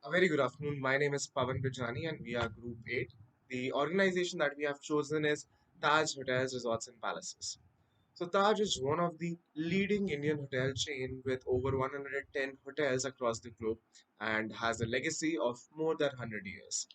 A very good afternoon. My name is Pavan Bijani and we are Group 8. The organization that we have chosen is Taj Hotels, Resorts and Palaces. So Taj is one of the leading Indian hotel chain with over 110 hotels across the globe and has a legacy of more than 100 years.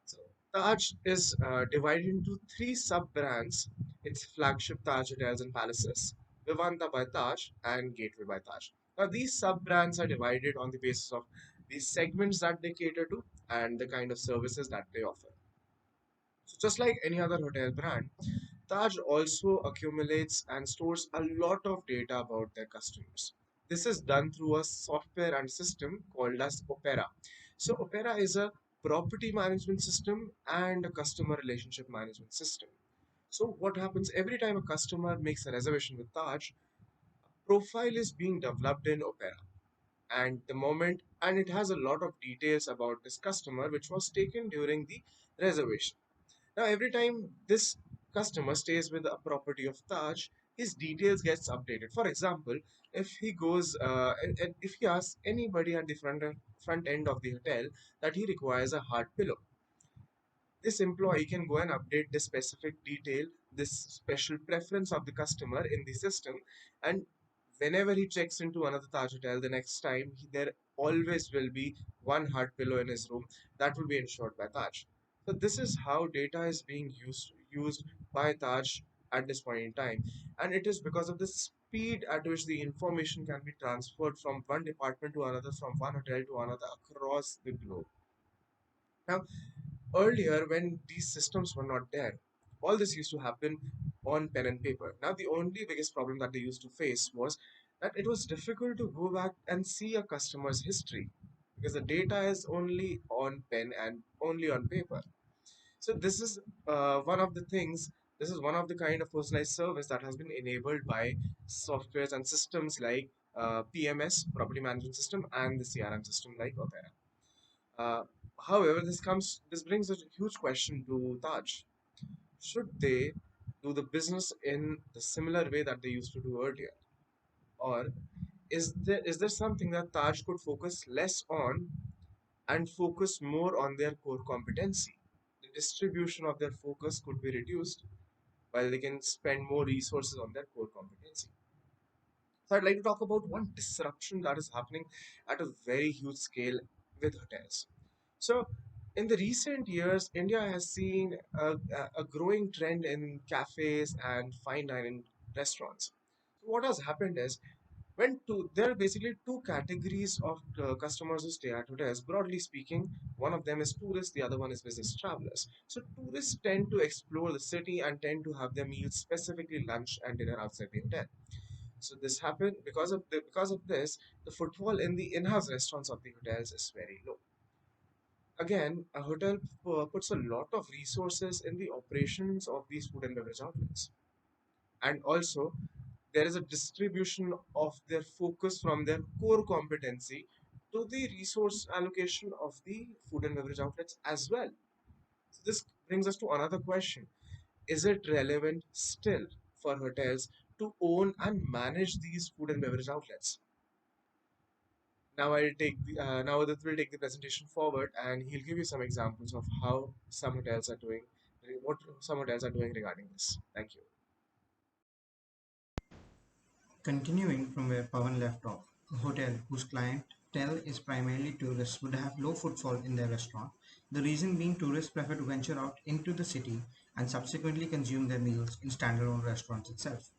So Taj is divided into three sub-brands. Its flagship Taj Hotels and Palaces, Vivanta by Taj, and Gateway by Taj. Now these sub-brands are divided on the basis of the segments that they cater to and the kind of services that they offer. So just like any other hotel brand, Taj also accumulates and stores a lot of data about their customers. This is done through a software and system called as Opera. So Opera is a property management system and a customer relationship management system. So what happens every time a customer makes a reservation with Taj, a profile is being developed in Opera and it has a lot of details about this customer which was taken during the reservation. Now, every time this customer stays with a property of Taj, his details gets updated. For example, if he goes and if he asks anybody at the front end of the hotel that he requires a hard pillow, this employee can go and update this specific detail, this special preference of the customer in the system, and whenever he checks into another Taj hotel the next time, there always will be one hard pillow in his room that will be ensured by Taj. So this is how data is being used by Taj at this point in time, and it is because of the speed at which the information can be transferred from one department to another, from one hotel to another across the globe. Now, earlier, when these systems were not there, all this used to happen on pen and paper. Now, the only biggest problem that they used to face was that it was difficult to go back and see a customer's history because the data is only on pen and only on paper. So, this is one of the things. This is one of the kind of personalized service that has been enabled by softwares and systems like PMS, Property Management System, and the CRM system like Opera. Uh, However, this brings a huge question to Taj. Should they do the business in the similar way that they used to do earlier, or is there something that Taj could focus less on and focus more on their core competency? The distribution of their focus could be reduced while they can spend more resources on their core competency. So I'd like to talk about one disruption that is happening at a very huge scale with hotels. So, in the recent years, India has seen a growing trend in cafes and fine dining restaurants. So what has happened is there are basically two categories of customers who stay at hotels. Broadly speaking, one of them is tourists, the other one is business travelers. So tourists tend to explore the city and tend to have their meals, specifically lunch and dinner, outside the hotel. So this happened because of this, the footfall in the in-house restaurants of the hotels is very low. Again, a hotel puts a lot of resources in the operations of these food and beverage outlets. And also, there is a distribution of their focus from their core competency to the resource allocation of the food and beverage outlets as well. So this brings us to another question. Is it relevant still for hotels to own and manage these food and beverage outlets? Now that will take the presentation forward, and he'll give you some examples of how some hotels are doing, what some hotels are doing regarding this. Thank you. Continuing from where Pawan left off, a hotel whose clientele is primarily tourists would have low footfall in their restaurant. The reason being tourists prefer to venture out into the city and subsequently consume their meals in standalone restaurants itself.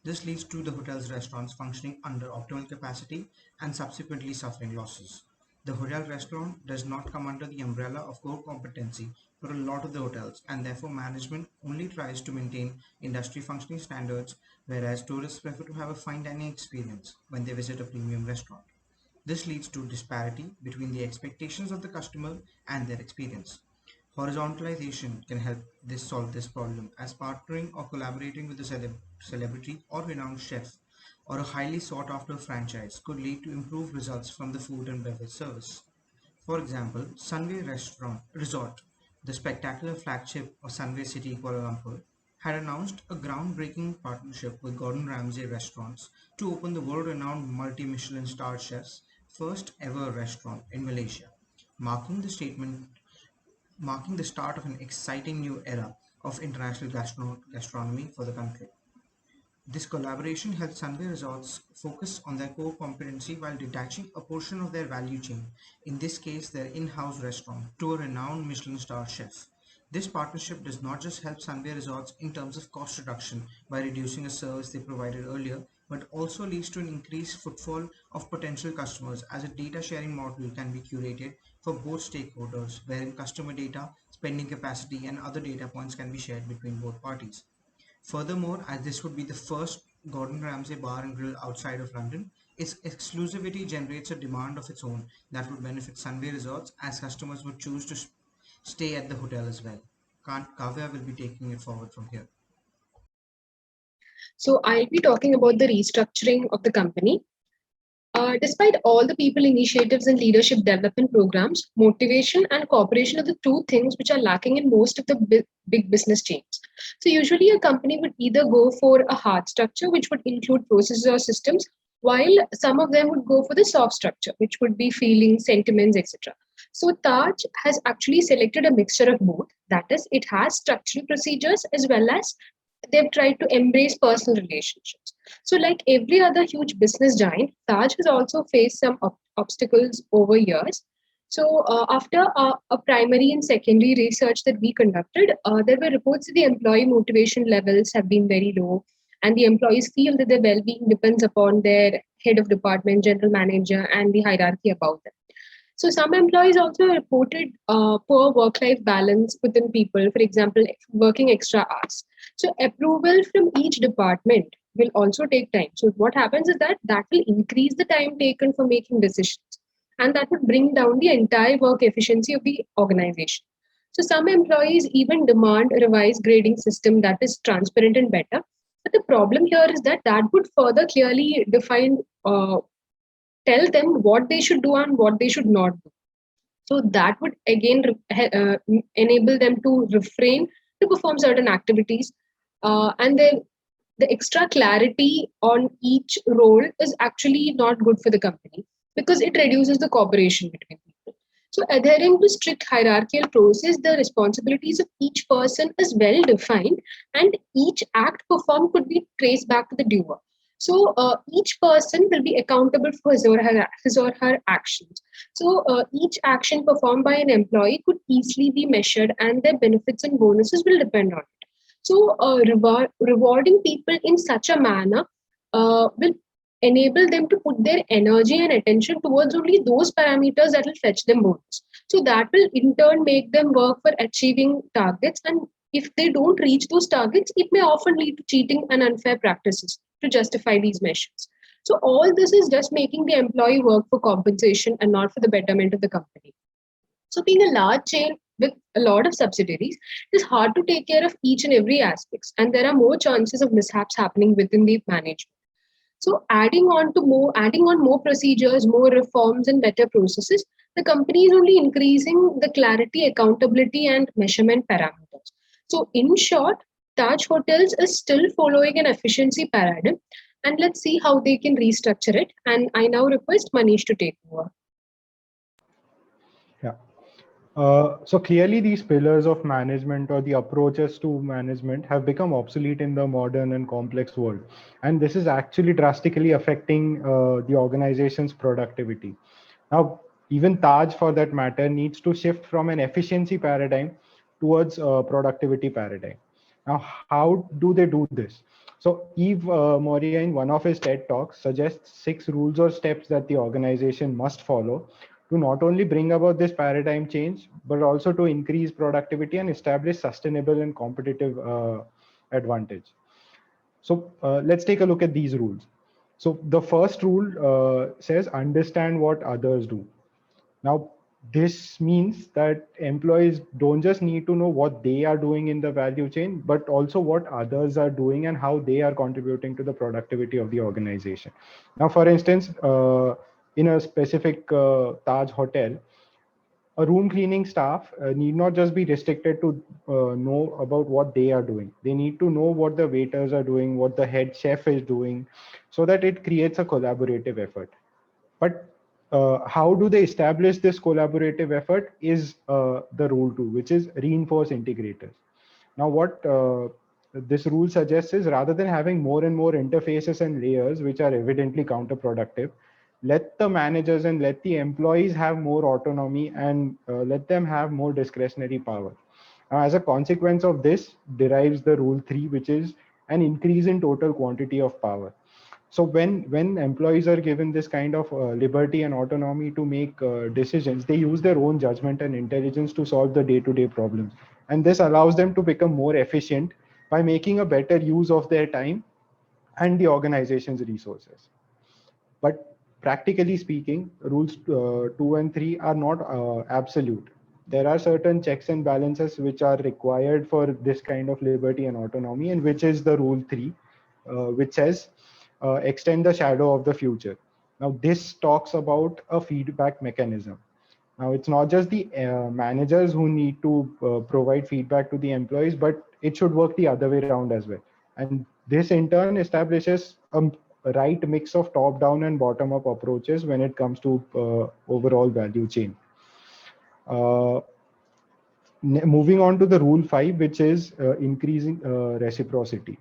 This leads to the hotel's restaurants functioning under optimal capacity and subsequently suffering losses. The hotel restaurant does not come under the umbrella of core competency for a lot of the hotels, and therefore management only tries to maintain industry functioning standards, whereas tourists prefer to have a fine dining experience when they visit a premium restaurant. This leads to disparity between the expectations of the customer and their experience. Horizontalization can help this solve this problem, as partnering or collaborating with a celebrity or renowned chef or a highly sought after franchise could lead to improved results from the food and beverage service. For example, Sunway Restaurant Resort, the spectacular flagship of Sunway City, Kuala Lumpur, had announced a groundbreaking partnership with Gordon Ramsay Restaurants to open the world-renowned multi-Michelin star chef's first ever restaurant in Malaysia. marking the statement marking the start of an exciting new era of international gastronomy for the country. This collaboration helps Sunway Resorts focus on their core competency while detaching a portion of their value chain, in this case their in-house restaurant, to a renowned Michelin star chef. This partnership does not just help Sunway Resorts in terms of cost reduction by reducing a service they provided earlier, but also leads to an increased footfall of potential customers as a data sharing model can be curated for both stakeholders, wherein customer data, spending capacity, and other data points can be shared between both parties. Furthermore, as this would be the first Gordon Ramsay bar and grill outside of London, its exclusivity generates a demand of its own that would benefit Sunway Resorts as customers would choose to stay at the hotel as well. Kavya will be taking it forward from here. So I'll be talking about the restructuring of the company. Despite all the people initiatives and leadership development programs, motivation and cooperation are the two things which are lacking in most of the big business chains. So usually a company would either go for a hard structure, which would include processes or systems, while some of them would go for the soft structure, which would be feelings, sentiments, etc. So Taj has actually selected a mixture of both. That is, it has structural procedures as well as they've tried to embrace personal relationships. So, like every other huge business giant, Taj has also faced some obstacles over years. So, after a primary and secondary research that we conducted, there were reports that the employee motivation levels have been very low, and the employees feel that their well being depends upon their head of department, general manager, and the hierarchy above them. So some employees also reported poor work-life balance within people, for example, working extra hours. So approval from each department will also take time. So what happens is that will increase the time taken for making decisions, and that would bring down the entire work efficiency of the organization. So some employees even demand a revised grading system that is transparent and better. But the problem here is that would further clearly define tell them what they should do and what they should not do. So that would again enable them to refrain to perform certain activities. And then the extra clarity on each role is actually not good for the company because it reduces the cooperation between people. So adhering to strict hierarchical process, the responsibilities of each person is well defined and each act performed could be traced back to the doer. So each person will be accountable for his or her actions. So each action performed by an employee could easily be measured, and their benefits and bonuses will depend on it. So rewarding people in such a manner will enable them to put their energy and attention towards only those parameters that will fetch them bonus. So that will in turn make them work for achieving targets. And if they don't reach those targets, it may often lead to cheating and unfair practices to justify these measures. So all this is just making the employee work for compensation and not for the betterment of the company. So being a large chain with a lot of subsidiaries, it is hard to take care of each and every aspects, and there are more chances of mishaps happening within the management. So adding on more procedures, more reforms, and better processes, the company is only increasing the clarity, accountability, and measurement parameters. So in short, Taj Hotels is still following an efficiency paradigm, and let's see how they can restructure it. And I now request Manish to take over. Yeah. So clearly these pillars of management or the approaches to management have become obsolete in the modern and complex world. And this is actually drastically affecting the organization's productivity. Now, even Taj for that matter needs to shift from an efficiency paradigm towards a productivity paradigm. Now, how do they do this? So Eve Moria in one of his TED Talks suggests 6 rules or steps that the organization must follow to not only bring about this paradigm change, but also to increase productivity and establish sustainable and competitive advantage. So let's take a look at these rules. So the first rule says understand what others do. Now, this means that employees don't just need to know what they are doing in the value chain, but also what others are doing and how they are contributing to the productivity of the organization. Now, for instance, in a specific Taj hotel, a room cleaning staff need not just be restricted to know about what they are doing. They need to know what the waiters are doing, what the head chef is doing, so that it creates a collaborative effort. But how do they establish this collaborative effort is the rule 2, which is reinforce integrators. Now, what this rule suggests is rather than having more and more interfaces and layers, which are evidently counterproductive, let the managers and let the employees have more autonomy and let them have more discretionary power. Now, as a consequence of this derives the rule 3, which is an increase in total quantity of power. So when employees are given this kind of liberty and autonomy to make decisions, they use their own judgment and intelligence to solve the day-to-day problems, and this allows them to become more efficient by making a better use of their time and the organization's resources. But practically speaking, rules 2 and 3 are not absolute. There are certain checks and balances which are required for this kind of liberty and autonomy, and which is the rule 3, which says extend the shadow of the future. Now, this talks about a feedback mechanism. Now, it's not just the managers who need to provide feedback to the employees, but it should work the other way around as well. And this in turn establishes a right mix of top-down and bottom-up approaches when it comes to overall value chain. Moving on to the rule 5, which is increasing reciprocity.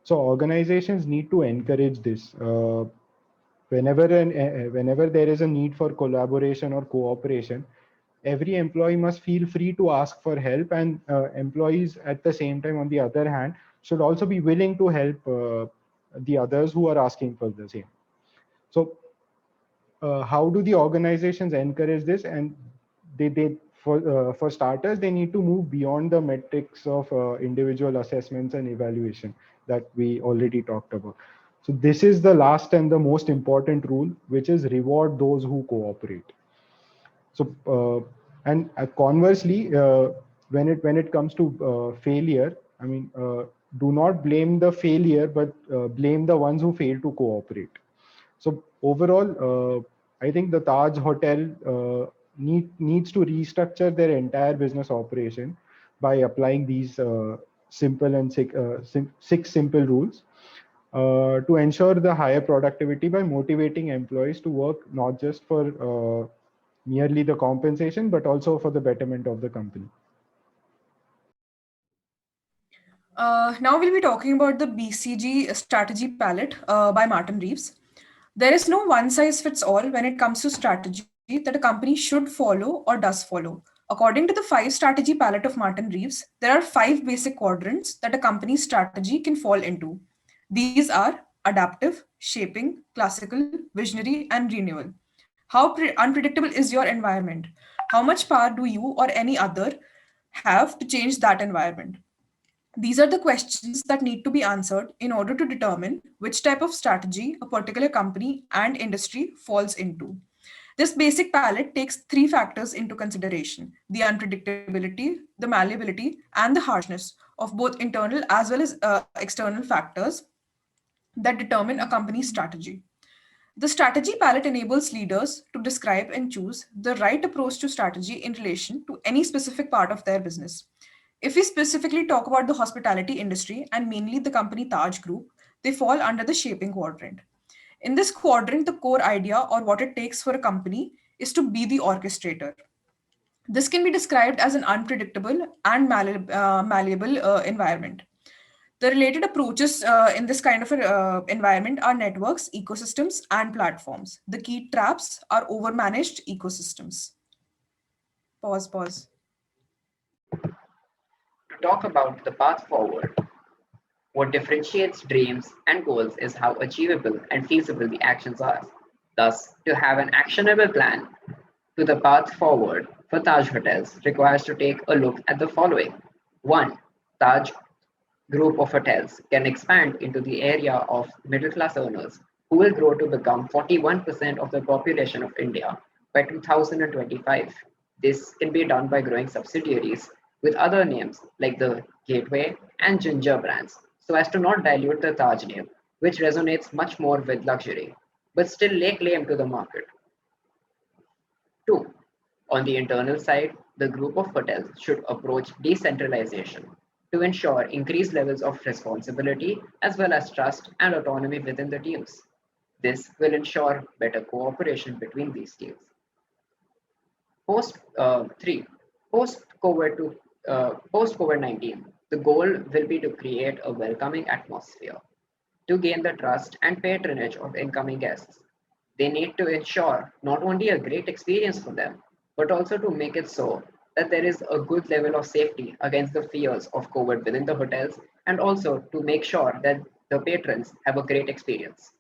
So organizations need to encourage this. Whenever there is a need for collaboration or cooperation, every employee must feel free to ask for help, and employees at the same time, on the other hand, should also be willing to help the others who are asking for the same. So how do the organizations encourage this? And for starters, they need to move beyond the metrics of individual assessments and evaluation that we already talked about. So this is the last and the most important rule, which is reward those who cooperate. So and conversely, when it comes to failure, I mean, do not blame the failure, but blame the ones who fail to cooperate. So overall, I think the Taj Hotel needs to restructure their entire business operation by applying these simple and six simple rules to ensure the higher productivity by motivating employees to work not just for merely the compensation, but also for the betterment of the company. Now we'll be talking about the BCG strategy palette by Martin Reeves. There is no one size fits all when it comes to strategy that a company should follow or does follow. According to the 5 strategy palette of Martin Reeves, there are 5 basic quadrants that a company's strategy can fall into. These are adaptive, shaping, classical, visionary, and renewal. How unpredictable is your environment? How much power do you or any other have to change that environment? These are the questions that need to be answered in order to determine which type of strategy a particular company and industry falls into. This basic palette takes 3 factors into consideration: the unpredictability, the malleability, and the harshness of both internal as well as external factors that determine a company's strategy. The strategy palette enables leaders to describe and choose the right approach to strategy in relation to any specific part of their business. If we specifically talk about the hospitality industry and mainly the company Taj Group, they fall under the shaping quadrant. In this quadrant, the core idea or what it takes for a company is to be the orchestrator. This can be described as an unpredictable and malleable environment. The related approaches in this kind of environment are networks, ecosystems, and platforms. The key traps are overmanaged ecosystems. Pause. To talk about the path forward, what differentiates dreams and goals is how achievable and feasible the actions are. Thus, to have an actionable plan to the path forward for Taj Hotels requires to take a look at the following. 1. Taj Group of hotels can expand into the area of middle class earners who will grow to become 41% of the population of India by 2025. This can be done by growing subsidiaries with other names like the Gateway and Ginger brands so as to not dilute the Taj name, which resonates much more with luxury, but still lay claim to the market. 2. On the internal side, the group of hotels should approach decentralization to ensure increased levels of responsibility as well as trust and autonomy within the teams. This will ensure better cooperation between these teams. Three, post COVID-19, the goal will be to create a welcoming atmosphere to gain the trust and patronage of incoming guests. They need to ensure not only a great experience for them, but also to make it so that there is a good level of safety against the fears of COVID within the hotels, and also to make sure that the patrons have a great experience.